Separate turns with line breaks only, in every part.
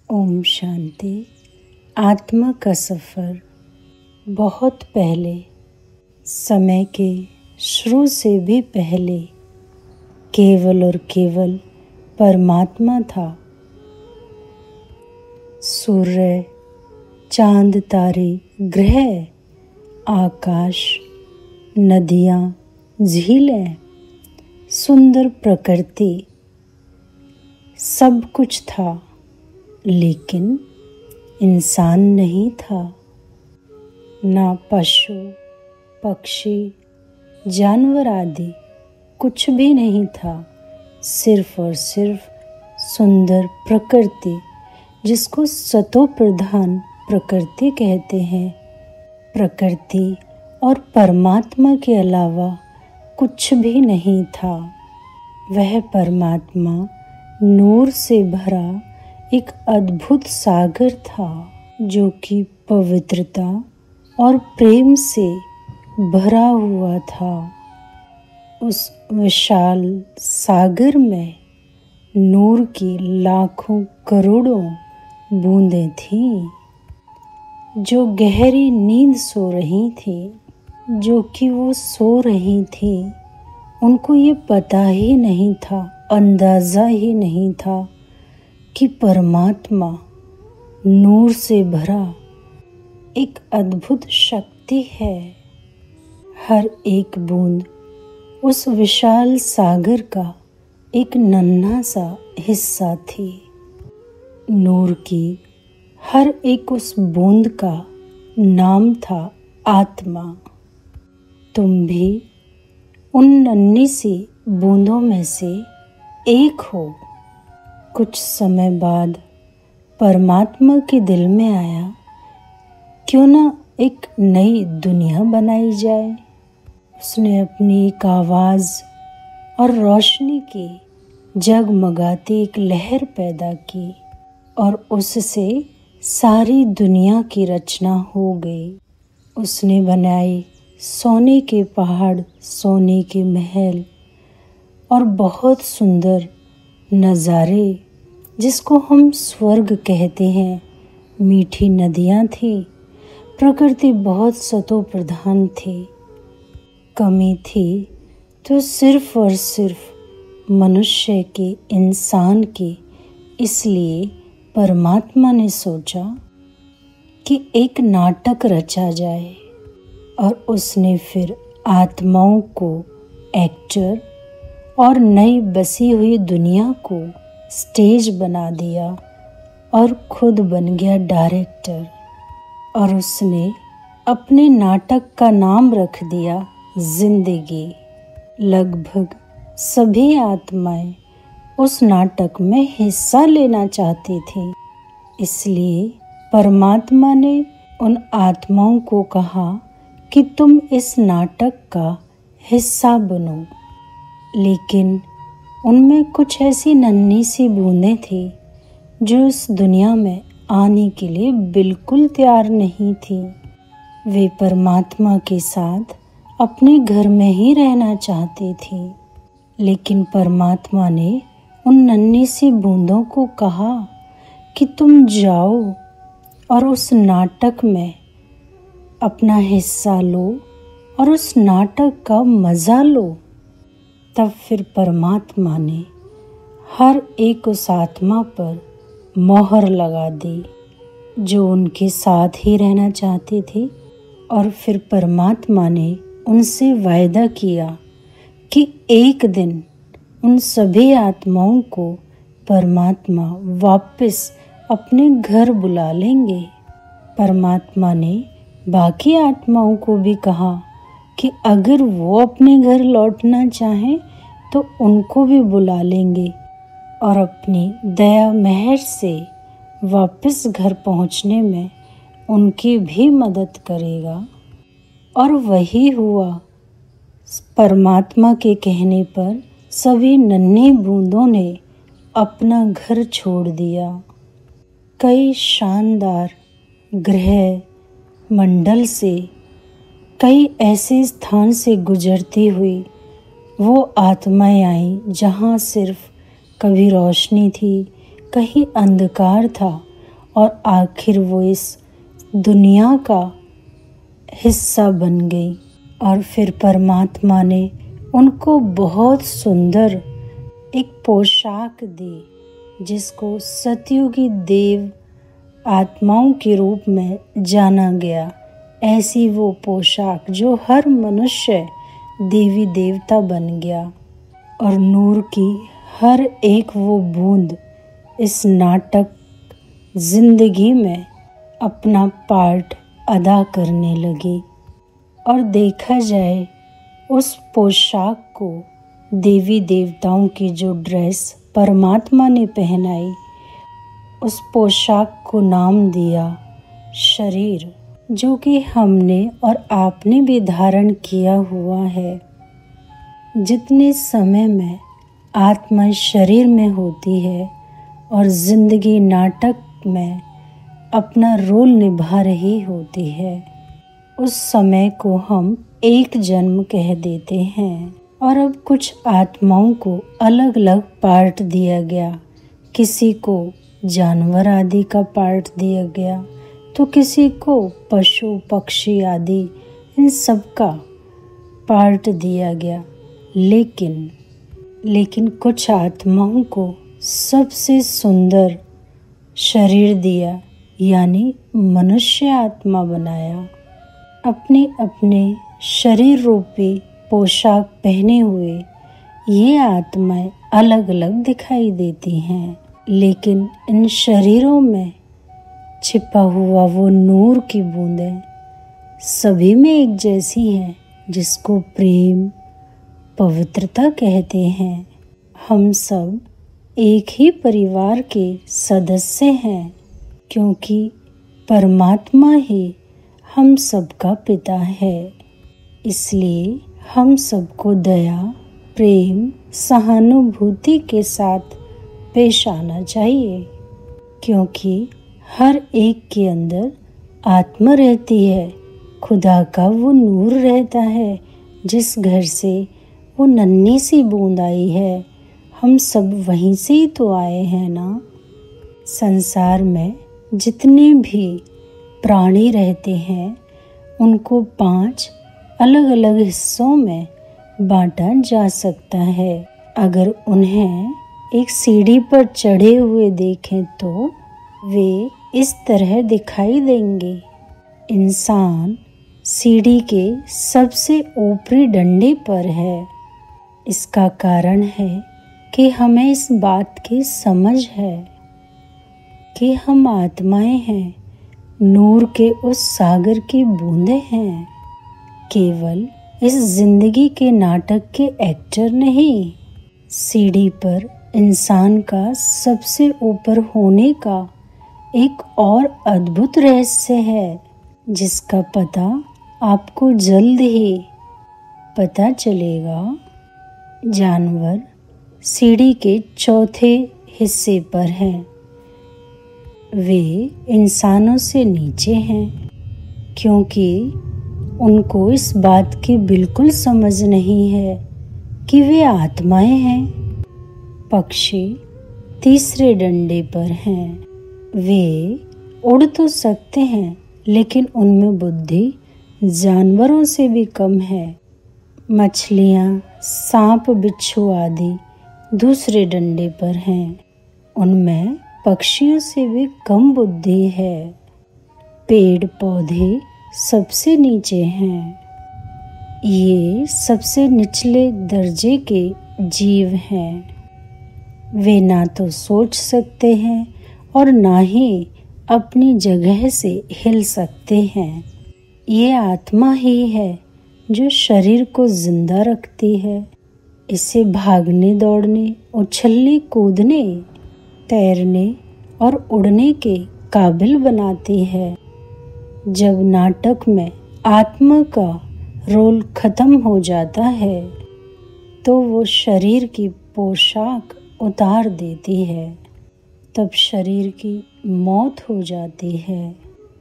ओम शांति। आत्मा का सफ़र। बहुत पहले, समय के शुरू से भी पहले, केवल और केवल परमात्मा था। सूर्य, चांद, तारे, ग्रह, आकाश, नदियाँ, झीलें, सुंदर प्रकृति, सब कुछ था, लेकिन इंसान नहीं था। ना पशु, पक्षी, जानवर आदि कुछ भी नहीं था। सिर्फ और सिर्फ सुंदर प्रकृति, जिसको सतो प्रधान प्रकृति कहते हैं। प्रकृति और परमात्मा के अलावा कुछ भी नहीं था। वह परमात्मा नूर से भरा एक अद्भुत सागर था, जो कि पवित्रता और प्रेम से भरा हुआ था। उस विशाल सागर में नूर की लाखों करोड़ों बूंदें थीं, जो गहरी नींद सो रही थी। जो कि वो सो रही थी, उनको ये पता ही नहीं था, अंदाज़ा ही नहीं था कि परमात्मा नूर से भरा एक अद्भुत शक्ति है। हर एक बूंद उस विशाल सागर का एक नन्हा सा हिस्सा थी। नूर की हर एक उस बूंद का नाम था आत्मा। तुम भी उन नन्ही सी बूंदों में से एक हो। कुछ समय बाद परमात्मा के दिल में आया, क्यों ना एक नई दुनिया बनाई जाए। उसने अपनी एक आवाज़ और रोशनी की जगमगाती एक लहर पैदा की और उससे सारी दुनिया की रचना हो गई। उसने बनाए सोने के पहाड़, सोने के महल और बहुत सुंदर नज़ारे, जिसको हम स्वर्ग कहते हैं। मीठी नदियाँ थी। प्रकृति बहुत सतो प्रधान थी। कमी थी तो सिर्फ और सिर्फ मनुष्य के, इंसान के। इसलिए परमात्मा ने सोचा कि एक नाटक रचा जाए और उसने फिर आत्माओं को एक्टर और नई बसी हुई दुनिया को स्टेज बना दिया और खुद बन गया डायरेक्टर। और उसने अपने नाटक का नाम रख दिया जिंदगी। लगभग सभी आत्माएं उस नाटक में हिस्सा लेना चाहती थी। इसलिए परमात्मा ने उन आत्माओं को कहा कि तुम इस नाटक का हिस्सा बनो। लेकिन उनमें कुछ ऐसी नन्ही सी बूंदें थी जो उस दुनिया में आने के लिए बिल्कुल तैयार नहीं थी। वे परमात्मा के साथ अपने घर में ही रहना चाहती थी। लेकिन परमात्मा ने उन नन्ही सी बूंदों को कहा कि तुम जाओ और उस नाटक में अपना हिस्सा लो और उस नाटक का मज़ा लो। तब फिर परमात्मा ने हर एक उस आत्मा पर मोहर लगा दी जो उनके साथ ही रहना चाहती थी। और फिर परमात्मा ने उनसे वायदा किया कि एक दिन उन सभी आत्माओं को परमात्मा वापस अपने घर बुला लेंगे। परमात्मा ने बाकी आत्माओं को भी कहा कि अगर वो अपने घर लौटना चाहें तो उनको भी बुला लेंगे और अपनी दया मेहर से वापस घर पहुंचने में उनकी भी मदद करेगा। और वही हुआ। परमात्मा के कहने पर सभी नन्ही बूंदों ने अपना घर छोड़ दिया। कई शानदार ग्रह मंडल से, कई ऐसे स्थान से गुजरती हुई वो आत्माएं आईं जहाँ सिर्फ कभी रोशनी थी, कहीं अंधकार था और आखिर वो इस दुनिया का हिस्सा बन गई। और फिर परमात्मा ने उनको बहुत सुंदर एक पोशाक दी, जिसको सतयुगी देव आत्माओं के रूप में जाना गया। ऐसी वो पोशाक जो हर मनुष्य देवी देवता बन गया। और नूर की हर एक वो बूंद इस नाटक जिंदगी में अपना पार्ट अदा करने लगी। और देखा जाए उस पोशाक को, देवी देवताओं की जो ड्रेस परमात्मा ने पहनाई, उस पोशाक को नाम दिया शरीर, जो कि हमने और आपने भी धारण किया हुआ है। जितने समय में आत्मा शरीर में होती है और जिंदगी नाटक में अपना रोल निभा रही होती है, उस समय को हम एक जन्म कह देते हैं। और अब कुछ आत्माओं को अलग अलग पार्ट दिया गया। किसी को जानवर आदि का पार्ट दिया गया, तो किसी को पशु पक्षी आदि इन सब का पार्ट दिया गया। लेकिन कुछ आत्माओं को सबसे सुंदर शरीर दिया, यानी मनुष्य आत्मा बनाया। अपने अपने शरीर रूपी पोशाक पहने हुए ये आत्माएं अलग अलग दिखाई देती हैं, लेकिन इन शरीरों में छिपा हुआ वो नूर की बूंदें सभी में एक जैसी हैं, जिसको प्रेम पवित्रता कहते हैं। हम सब एक ही परिवार के सदस्य हैं, क्योंकि परमात्मा ही हम सबका पिता है। इसलिए हम सबको दया, प्रेम, सहानुभूति के साथ पेश आना चाहिए, क्योंकि हर एक के अंदर आत्मा रहती है। खुदा का वो नूर रहता है, जिस घर से वो नन्ही सी बूंद आई है। हम सब वहीं से ही तो आए हैं ना। संसार में जितने भी प्राणी रहते हैं, उनको 5 अलग अलग हिस्सों में बांटा जा सकता है। अगर उन्हें एक सीढ़ी पर चढ़े हुए देखें तो वे इस तरह दिखाई देंगे। इंसान सीढ़ी के सबसे ऊपरी डंडे पर है। इसका कारण है कि हमें इस बात की समझ है कि हम आत्माएं हैं, नूर के उस सागर की बूंदें हैं। केवल इस जिंदगी के नाटक के एक्टर नहीं। सीढ़ी पर इंसान का सबसे ऊपर होने का एक और अद्भुत रहस्य है, जिसका पता आपको जल्द ही पता चलेगा। जानवर सीढ़ी के चौथे हिस्से पर हैं। वे इंसानों से नीचे हैं, क्योंकि उनको इस बात की बिल्कुल समझ नहीं है कि वे आत्माएं हैं। पक्षी तीसरे डंडे पर हैं। वे उड़ तो सकते हैं, लेकिन उनमें बुद्धि जानवरों से भी कम है। मछलियाँ, सांप, बिच्छू आदि दूसरे डंडे पर हैं। उनमें पक्षियों से भी कम बुद्धि है। पेड़ पौधे सबसे नीचे हैं। ये सबसे निचले दर्जे के जीव हैं। वे ना तो सोच सकते हैं और ना ही अपनी जगह से हिल सकते हैं। ये आत्मा ही है जो शरीर को जिंदा रखती है। इसे भागने, दौड़ने, उछलने, कूदने, तैरने और उड़ने के काबिल बनाती है। जब नाटक में आत्मा का रोल खत्म हो जाता है, तो वो शरीर की पोशाक उतार देती है। तब शरीर की मौत हो जाती है।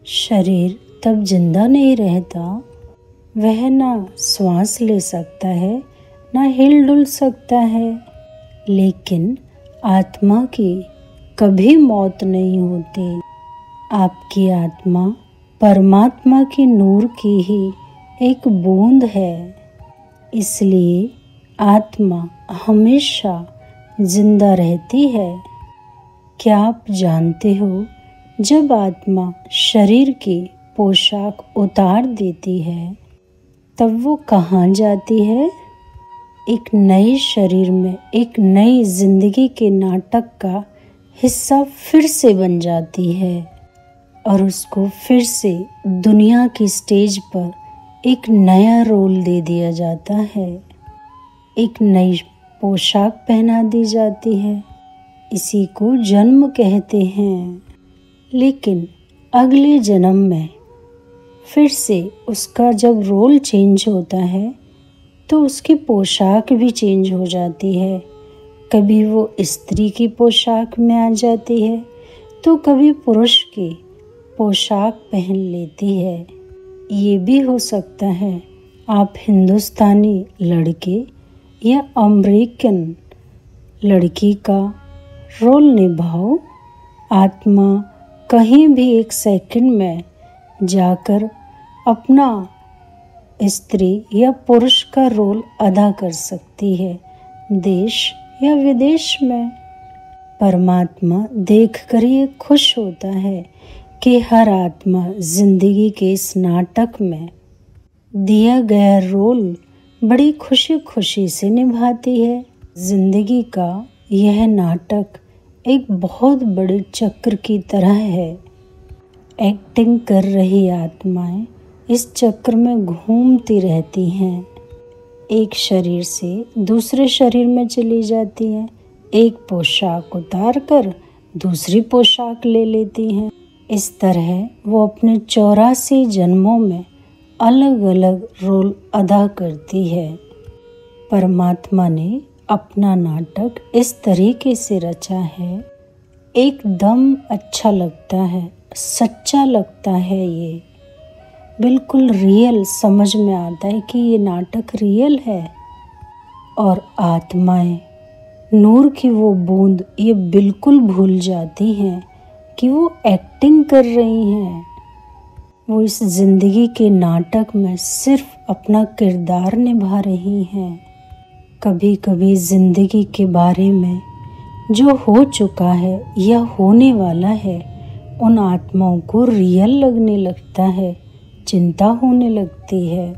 शरीर तब जिंदा नहीं रहता। वह ना श्वास ले सकता है, ना हिल डुल सकता है। लेकिन आत्मा की कभी मौत नहीं होती। आपकी आत्मा परमात्मा की नूर की ही एक बूंद है, इसलिए आत्मा हमेशा जिंदा रहती है। क्या आप जानते हो, जब आत्मा शरीर की पोशाक उतार देती है तब वो कहाँ जाती है? एक नए शरीर में एक नई जिंदगी के नाटक का हिस्सा फिर से बन जाती है और उसको फिर से दुनिया की स्टेज पर एक नया रोल दे दिया जाता है, एक नई पोशाक पहना दी जाती है। इसी को जन्म कहते हैं। लेकिन अगले जन्म में फिर से उसका जब रोल चेंज होता है तो उसकी पोशाक भी चेंज हो जाती है। कभी वो स्त्री की पोशाक में आ जाती है तो कभी पुरुष की पोशाक पहन लेती है। ये भी हो सकता है आप हिंदुस्तानी लड़के या अमेरिकन लड़की का रोल निभाओ। आत्मा कहीं भी एक सेकंड में जाकर अपना स्त्री या पुरुष का रोल अदा कर सकती है, देश या विदेश में। परमात्मा देखकर ये खुश होता है कि हर आत्मा जिंदगी के इस नाटक में दिया गया रोल बड़ी खुशी खुशी से निभाती है। जिंदगी का यह नाटक एक बहुत बड़े चक्र की तरह है। एक्टिंग कर रही आत्माएं इस चक्र में घूमती रहती हैं, एक शरीर से दूसरे शरीर में चली जाती हैं, एक पोशाक उतार कर दूसरी पोशाक ले लेती हैं। इस तरह वो अपने 84 जन्मों में अलग अलग रोल अदा करती है। परमात्मा ने अपना नाटक इस तरीके से रचा है, एकदम अच्छा लगता है, सच्चा लगता है। ये बिल्कुल रियल समझ में आता है कि ये नाटक रियल है। और आत्माएं नूर की वो बूंद ये बिल्कुल भूल जाती हैं कि वो एक्टिंग कर रही हैं। वो इस जिंदगी के नाटक में सिर्फ अपना किरदार निभा रही हैं। कभी कभी जिंदगी के बारे में जो हो चुका है या होने वाला है उन आत्माओं को रियल लगने लगता है, चिंता होने लगती है।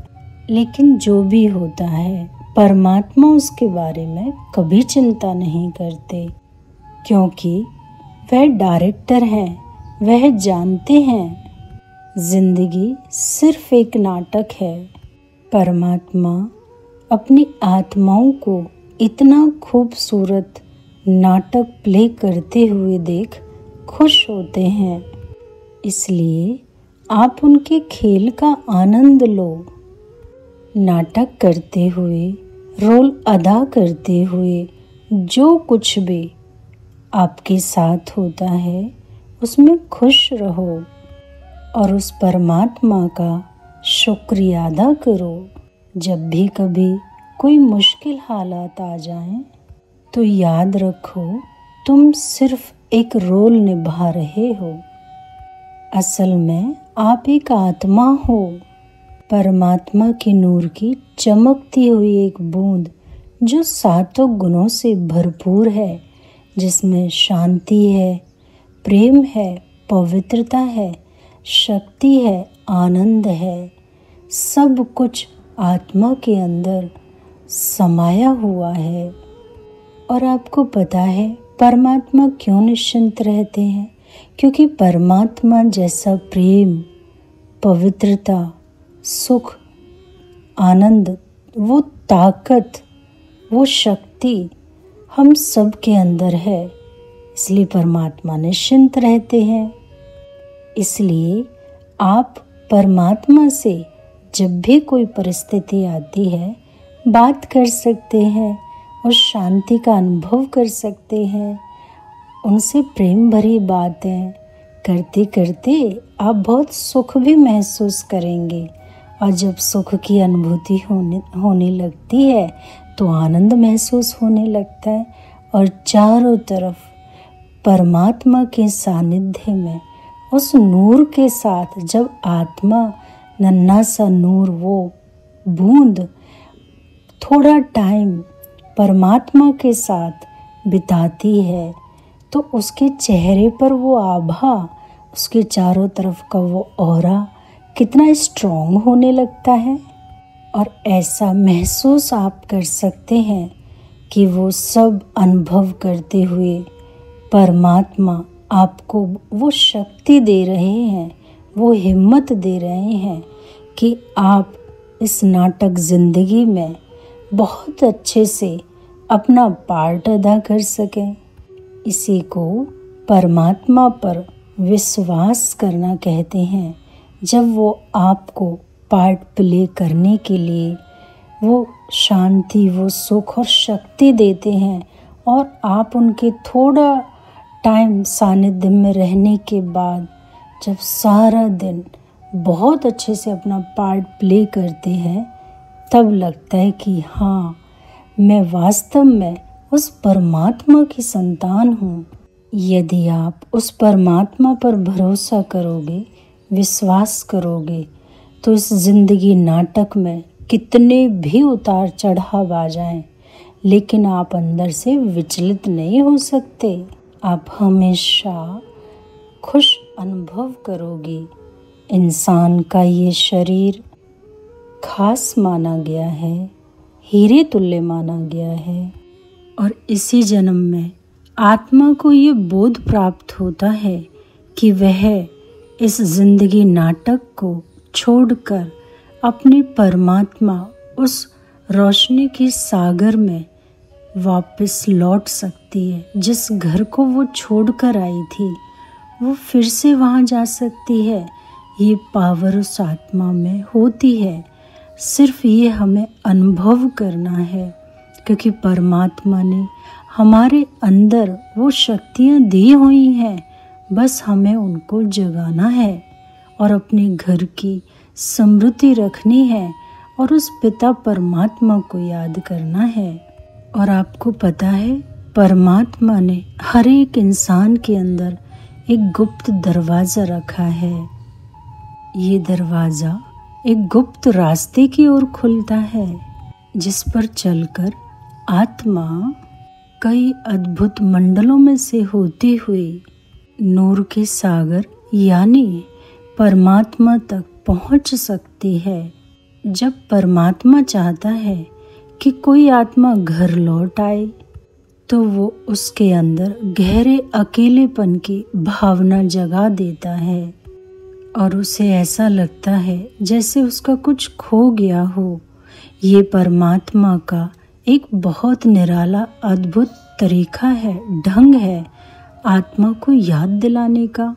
लेकिन जो भी होता है परमात्मा उसके बारे में कभी चिंता नहीं करते, क्योंकि वह डायरेक्टर हैं, वह जानते हैं जिंदगी सिर्फ एक नाटक है। परमात्मा अपनी आत्माओं को इतना खूबसूरत नाटक प्ले करते हुए देख खुश होते हैं, इसलिए आप उनके खेल का आनंद लो। नाटक करते हुए, रोल अदा करते हुए जो कुछ भी आपके साथ होता है उसमें खुश रहो और उस परमात्मा का शुक्रिया अदा करो। जब भी कभी कोई मुश्किल हालात आ जाएं तो याद रखो तुम सिर्फ एक रोल निभा रहे हो। असल में आप एक आत्मा हो, परमात्मा की नूर की चमकती हुई एक बूंद जो 7 गुणों से भरपूर है, जिसमें शांति है, प्रेम है, पवित्रता है, शक्ति है, आनंद है। सब कुछ आत्मा के अंदर समाया हुआ है। और आपको पता है परमात्मा क्यों निश्चिंत रहते हैं? क्योंकि परमात्मा जैसा प्रेम, पवित्रता, सुख, आनंद, वो ताकत, वो शक्ति हम सब के अंदर है, इसलिए परमात्मा निश्चिंत रहते हैं। इसलिए आप परमात्मा से जब भी कोई परिस्थिति आती है बात कर सकते हैं और शांति का अनुभव कर सकते हैं। उनसे प्रेम भरी बातें करते करते आप बहुत सुख भी महसूस करेंगे, और जब सुख की अनुभूति होने लगती है तो आनंद महसूस होने लगता है और चारों तरफ परमात्मा के सानिध्य में उस नूर के साथ जब आत्मा नन्हा सा नूर, वो बूंद थोड़ा टाइम परमात्मा के साथ बिताती है तो उसके चेहरे पर वो आभा, उसके चारों तरफ का वो ऑरा कितना स्ट्रॉन्ग होने लगता है। और ऐसा महसूस आप कर सकते हैं कि वो सब अनुभव करते हुए परमात्मा आपको वो शक्ति दे रहे हैं, वो हिम्मत दे रहे हैं कि आप इस नाटक ज़िंदगी में बहुत अच्छे से अपना पार्ट अदा कर सकें। इसी को परमात्मा पर विश्वास करना कहते हैं। जब वो आपको पार्ट प्ले करने के लिए वो शांति, वो सुख और शक्ति देते हैं और आप उनके थोड़ा टाइम सानिध्य में रहने के बाद जब सारा दिन बहुत अच्छे से अपना पार्ट प्ले करते हैं, तब लगता है कि हाँ, मैं वास्तव में उस परमात्मा की संतान हूँ। यदि आप उस परमात्मा पर भरोसा करोगे, विश्वास करोगे, तो इस जिंदगी नाटक में कितने भी उतार चढ़ाव आ जाएं, लेकिन आप अंदर से विचलित नहीं हो सकते। आप हमेशा खुश अनुभव करोगे। इंसान का ये शरीर खास माना गया है, हीरे तुल्य माना गया है, और इसी जन्म में आत्मा को ये बोध प्राप्त होता है कि वह इस जिंदगी नाटक को छोड़कर अपने परमात्मा उस रोशनी के सागर में वापस लौट सकती है। जिस घर को वो छोड़कर आई थी, वो फिर से वहाँ जा सकती है। ये पावर उस आत्मा में होती है। सिर्फ ये हमें अनुभव करना है, क्योंकि परमात्मा ने हमारे अंदर वो शक्तियाँ दी हुई हैं। बस हमें उनको जगाना है और अपने घर की समृद्धि रखनी है और उस पिता परमात्मा को याद करना है। और आपको पता है, परमात्मा ने हर एक इंसान के अंदर एक गुप्त दरवाज़ा रखा है। ये दरवाज़ा एक गुप्त रास्ते की ओर खुलता है, जिस पर चलकर आत्मा कई अद्भुत मंडलों में से होती हुई नूर के सागर यानी परमात्मा तक पहुंच सकती है। जब परमात्मा चाहता है कि कोई आत्मा घर लौट आए, तो वो उसके अंदर गहरे अकेलेपन की भावना जगा देता है और उसे ऐसा लगता है जैसे उसका कुछ खो गया हो। ये परमात्मा का एक बहुत निराला अद्भुत तरीका है, ढंग है आत्मा को याद दिलाने का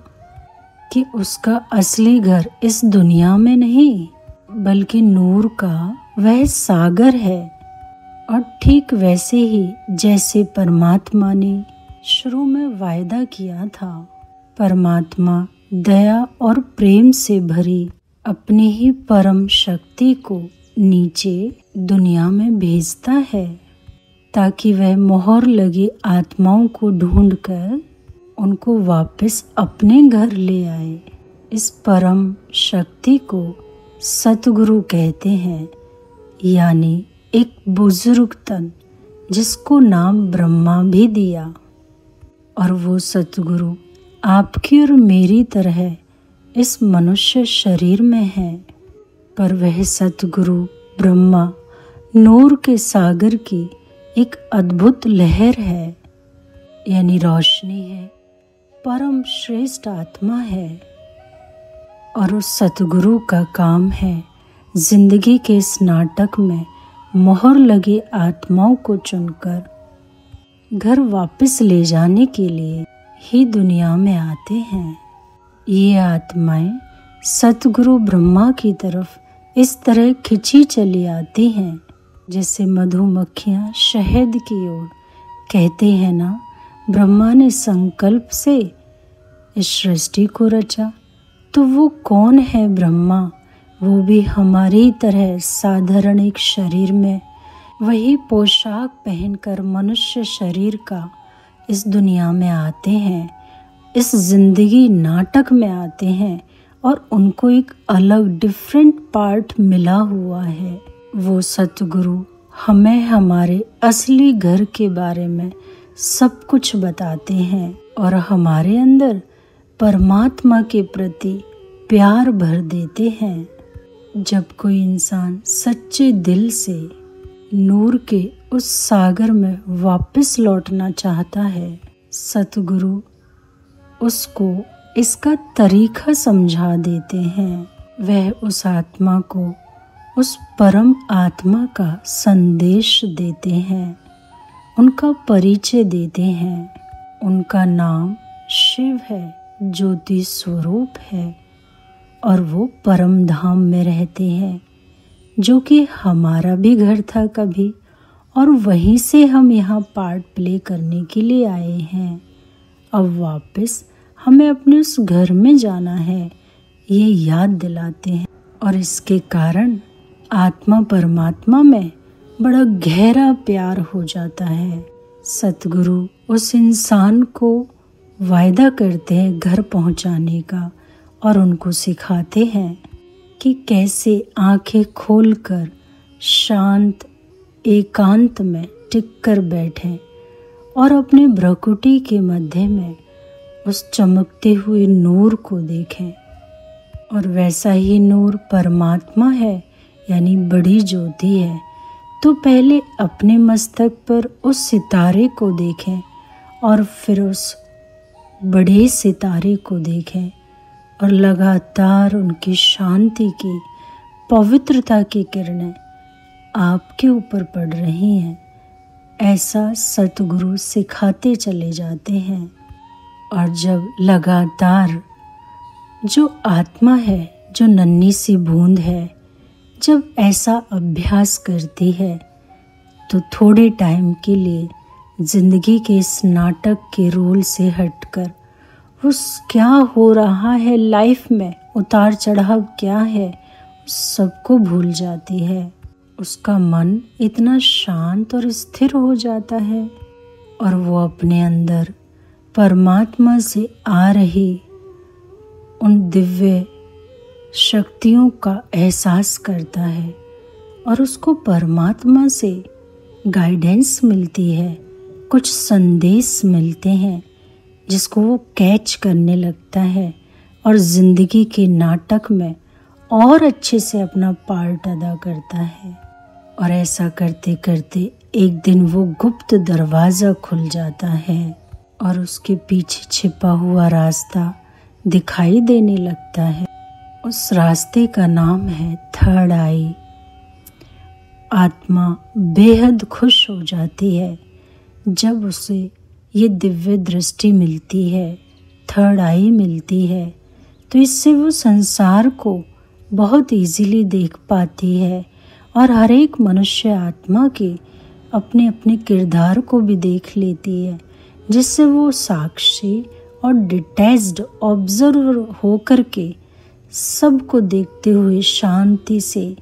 कि उसका असली घर इस दुनिया में नहीं, बल्कि नूर का वह सागर है। और ठीक वैसे ही जैसे परमात्मा ने शुरू में वायदा किया था, परमात्मा दया और प्रेम से भरी अपनी ही परम शक्ति को नीचे दुनिया में भेजता है, ताकि वह मोहर लगी आत्माओं को ढूंढकर उनको वापस अपने घर ले आए। इस परम शक्ति को सतगुरु कहते हैं, यानी एक बुजुर्ग तन जिसको नाम ब्रह्मा भी दिया। और वो सतगुरु आपकी और मेरी तरह इस मनुष्य शरीर में है, पर वह सतगुरु ब्रह्मा नूर के सागर की एक अद्भुत लहर है, यानी रोशनी है, परम श्रेष्ठ आत्मा है। और उस सतगुरु का काम है जिंदगी के इस नाटक में मोहर लगी आत्माओं को चुनकर घर वापस ले जाने के लिए ही दुनिया में आते हैं। ये आत्माएं सतगुरु ब्रह्मा की तरफ इस तरह खिंची चली आती हैं, जैसे मधुमक्खियां शहद की ओर। कहते हैं ना, ब्रह्मा ने संकल्प से इस सृष्टि को रचा। तो वो कौन है ब्रह्मा? वो भी हमारी तरह साधारण एक शरीर में वही पोशाक पहनकर मनुष्य शरीर का इस दुनिया में आते हैं इस जिंदगी नाटक में आते हैं और उनको एक अलग डिफरेंट पार्ट मिला हुआ है। वो सतगुरु हमें हमारे असली घर के बारे में सब कुछ बताते हैं और हमारे अंदर परमात्मा के प्रति प्यार भर देते हैं। जब कोई इंसान सच्चे दिल से नूर के उस सागर में वापस लौटना चाहता है, सतगुरु उसको इसका तरीका समझा देते हैं। वह उस आत्मा को उस परम आत्मा का संदेश देते हैं, उनका परिचय देते हैं। उनका नाम शिव है, ज्योति स्वरूप है और वो परम धाम में रहते हैं, जो कि हमारा भी घर था कभी, और वहीं से हम यहाँ पार्ट प्ले करने के लिए आए हैं। अब वापस हमें अपने उस घर में जाना है, ये याद दिलाते हैं। और इसके कारण आत्मा परमात्मा में बड़ा गहरा प्यार हो जाता है। सतगुरु उस इंसान को वायदा करते हैं घर पहुंचाने का और उनको सिखाते हैं कि कैसे आंखें खोलकर शांत एकांत में टिककर बैठें और अपने भ्रकुटी के मध्य में उस चमकते हुए नूर को देखें। और वैसा ही नूर परमात्मा है, यानी बड़ी ज्योति है। तो पहले अपने मस्तक पर उस सितारे को देखें और फिर उस बड़े सितारे को देखें और लगातार उनकी शांति की पवित्रता की किरणें आपके ऊपर पड़ रही हैं। ऐसा सतगुरु सिखाते चले जाते हैं। और जब लगातार जो आत्मा है, जो नन्ही सी बूंद है, जब ऐसा अभ्यास करती है तो थोड़े टाइम के लिए जिंदगी के इस नाटक के रोल से हटकर उस क्या हो रहा है लाइफ में, उतार चढ़ाव क्या है, सबको भूल जाती है। उसका मन इतना शांत और स्थिर हो जाता है और वो अपने अंदर परमात्मा से आ रही उन दिव्य शक्तियों का एहसास करता है और उसको परमात्मा से गाइडेंस मिलती है, कुछ संदेश मिलते हैं जिसको वो कैच करने लगता है और जिंदगी के नाटक में और अच्छे से अपना पार्ट अदा करता है। और ऐसा करते करते एक दिन वो गुप्त दरवाज़ा खुल जाता है और उसके पीछे छिपा हुआ रास्ता दिखाई देने लगता है। उस रास्ते का नाम है थर्ड आई। आत्मा बेहद खुश हो जाती है जब उसे ये दिव्य दृष्टि मिलती है, थर्ड आई मिलती है, तो इससे वो संसार को बहुत इजीली देख पाती है और हर एक मनुष्य आत्मा के अपने अपने किरदार को भी देख लेती है, जिससे वो साक्षी और डिटैच्ड ऑब्जर्वर होकर के सबको देखते हुए शांति से,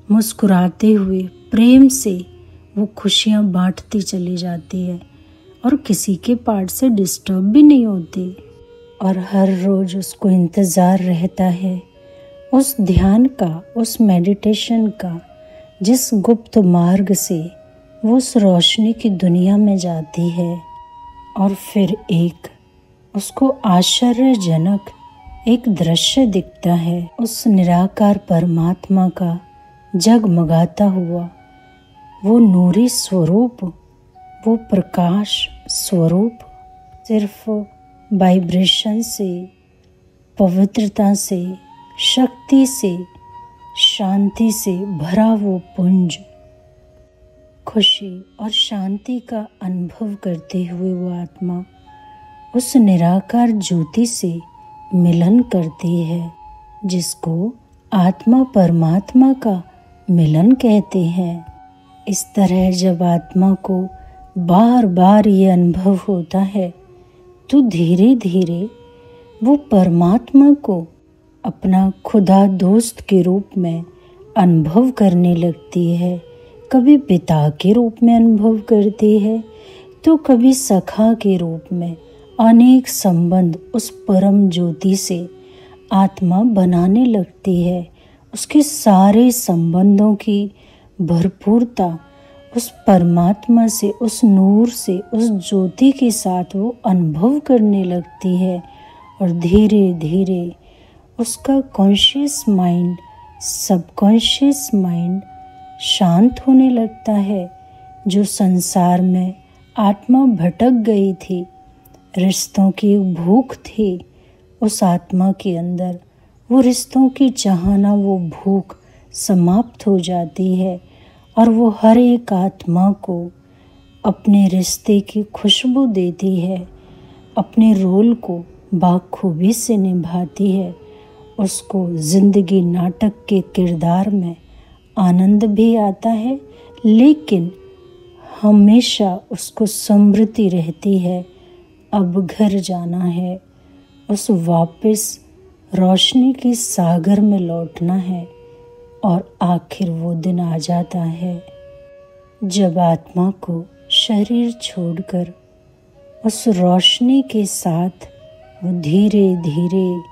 मुस्कुराते हुए, प्रेम से वो खुशियाँ बांटती चली जाती है और किसी के पार्ट से डिस्टर्ब भी नहीं होती। और हर रोज़ उसको इंतज़ार रहता है उस ध्यान का, उस मेडिटेशन का, जिस गुप्त मार्ग से वो उस रोशनी की दुनिया में जाती है। और फिर एक उसको आश्चर्यजनक एक दृश्य दिखता है, उस निराकार परमात्मा का जगमगाता हुआ वो नूरी स्वरूप, वो प्रकाश स्वरूप, सिर्फ वाइब्रेशन से, पवित्रता से, शक्ति से, शांति से भरा वो पुंज, खुशी और शांति का अनुभव करते हुए वो आत्मा उस निराकार ज्योति से मिलन करती है, जिसको आत्मा परमात्मा का मिलन कहते हैं। इस तरह जब आत्मा को बार बार ये अनुभव होता है तो धीरे धीरे वो परमात्मा को अपना खुदा दोस्त के रूप में अनुभव करने लगती है। कभी पिता के रूप में अनुभव करती है तो कभी सखा के रूप में, अनेक संबंध उस परम ज्योति से आत्मा बनाने लगती है। उसके सारे संबंधों की भरपूरता उस परमात्मा से, उस नूर से, उस ज्योति के साथ वो अनुभव करने लगती है और धीरे धीरे उसका कॉन्शियस माइंड, सबकॉन्शियस माइंड शांत होने लगता है। जो संसार में आत्मा भटक गई थी, रिश्तों की भूख थी उस आत्मा के अंदर, वो रिश्तों की चाहना, वो भूख समाप्त हो जाती है और वो हर एक आत्मा को अपने रिश्ते की खुशबू देती है, अपने रोल को बाखूबी से निभाती है। उसको जिंदगी नाटक के किरदार में आनंद भी आता है, लेकिन हमेशा उसको स्मृति रहती है, अब घर जाना है, उस वापस रोशनी के सागर में लौटना है। और आखिर वो दिन आ जाता है जब आत्मा को शरीर छोड़कर उस रोशनी के साथ वो धीरे धीरे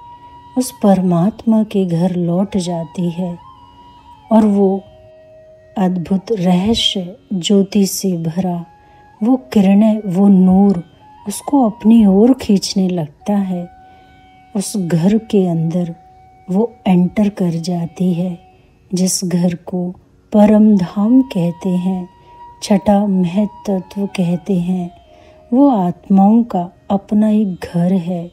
उस परमात्मा के घर लौट जाती है और वो अद्भुत रहस्य ज्योति से भरा वो किरणें, वो नूर उसको अपनी ओर खींचने लगता है। उस घर के अंदर वो एंटर कर जाती है, जिस घर को परम धाम कहते हैं, छठा महत्त्व कहते हैं। वो आत्माओं का अपना एक घर है।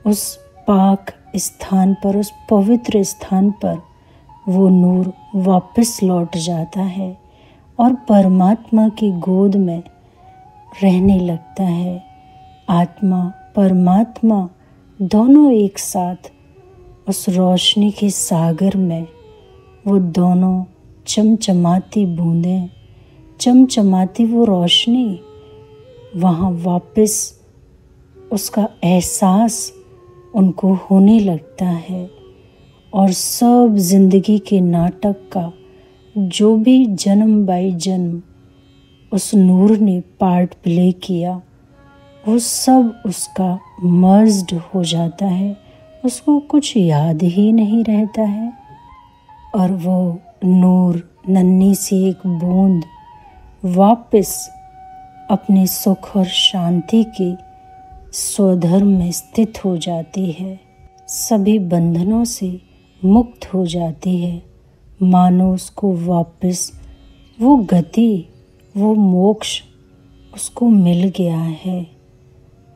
उस पाक स्थान पर, उस पवित्र स्थान पर वो नूर वापस लौट जाता है और परमात्मा की गोद में रहने लगता है। आत्मा परमात्मा दोनों एक साथ उस रोशनी के सागर में, वो दोनों चमचमाती बूंदें, चमचमाती वो रोशनी, वहाँ वापस उसका एहसास उनको होने लगता है और सब जिंदगी के नाटक का जो भी जन्म बाई जन्म उस नूर ने पार्ट प्ले किया, वो सब उसका मर्ज्ड हो जाता है, उसको कुछ याद ही नहीं रहता है और वो नूर, नन्ही सी एक बूंद वापस अपने सुख और शांति के स्वधर्म में स्थित हो जाती है, सभी बंधनों से मुक्त हो जाती है। मानो उसको वापस वो गति, वो मोक्ष उसको मिल गया है।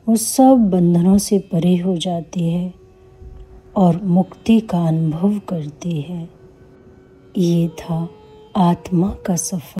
वो सब बंधनों से परे हो जाती है और मुक्ति का अनुभव करती है। ये था आत्मा का सफर।